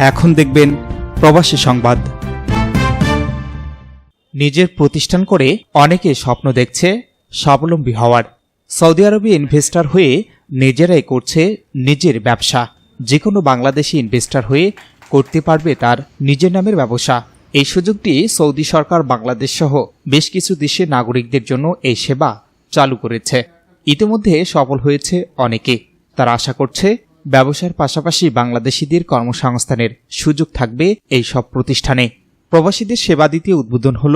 এখন দেখবেন প্রবাসী সংবাদ। নিজের প্রতিষ্ঠান করে অনেকে স্বপ্ন দেখছে স্বাবলম্বী হওয়ার। সৌদি আরবে ইনভেস্টর হয়ে নিজেরাই করছে নিজের ব্যবসা। যে কোনো বাংলাদেশি ইনভেস্টর হয়ে করতে পারবে তার নিজের নামের ব্যবসা। এই সুযোগটি সৌদি সরকার বাংলাদেশ সহ বেশ কিছু দেশের নাগরিকদের জন্য এই সেবা চালু করেছে। ইতিমধ্যে সফল হয়েছে অনেকে। তারা আশা করছে ব্যবসার পাশাপাশি বাংলাদেশিদের কর্মসংস্থানের সুযোগ থাকবে এই সব প্রতিষ্ঠানে। প্রবাসীদের সেবা দিতে উদ্বোধন হল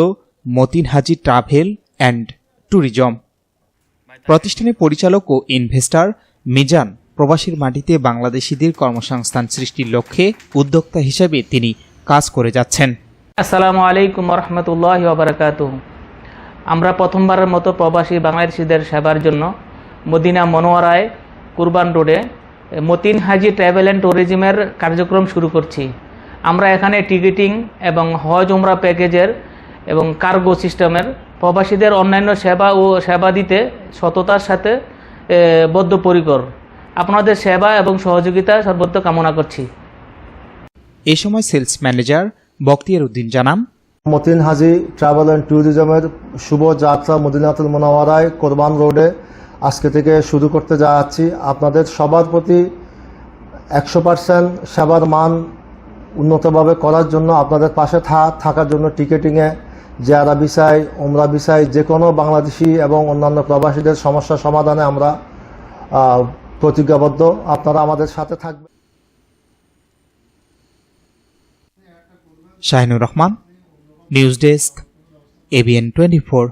মতিন হাজি ট্রাভেল অ্যান্ড ট্যুরিজম। প্রতিষ্ঠানের পরিচালক ও ইনভেস্টর মিজান প্রবাসীর মাটিতে বাংলাদেশিদের কর্মসংস্থান সৃষ্টির লক্ষ্যে উদ্যোক্তা হিসেবে তিনি কাজ করে যাচ্ছেন। আসসালামু আলাইকুম রহমতুল্লাহি ওয়া বারাকাতুহু। আমরা প্রথমবারের মতো প্রবাসী বাংলাদেশিদের সেবার জন্য মদিনা মনোয়ারায় কুরবান রোডে মতিন হাজি ট্রাভেল অ্যান্ড ট্যুরিজমের কার্যক্রম শুরু করছি। আমরা এখানে টিকিটিং এবং হজ উমরা প্যাকেজের এবং কার্গো সিস্টেমের প্রবাসীদের অন্যান্য সেবা দিতে সততার সাথে বদ্ধপরিকর। আপনাদের সেবা এবং সহযোগিতা সর্বত্র কামনা করছি। এ সময় সেলস ম্যানেজার বখতিয়ার উদ্দিন জানান, মতিন হাজি ট্রাভেল অ্যান্ড ট্যুরিজমের শুভ যাত্রা মদিনাতুল মুনাওয়ারায় কোরবান রোডে আজকে থেকে শুরু করতে যাচ্ছি। আপনাদের সবার প্রতি 100% সেবার মান উন্নতভাবে করার জন্য, আপনাদের পাশে থাকার জন্য টিকেটিংয়ে, জিয়ারা ভিসায়, উমরা ভিসায় যে কোনো বাংলাদেশি এবং অন্যান্য প্রবাসীদের সমস্যা সমাধানে আমরা প্রতিজ্ঞাবদ্ধ। আপনারা আমাদের সাথে থাকবেন। Shahinur Rahman, news desk, ABN 24।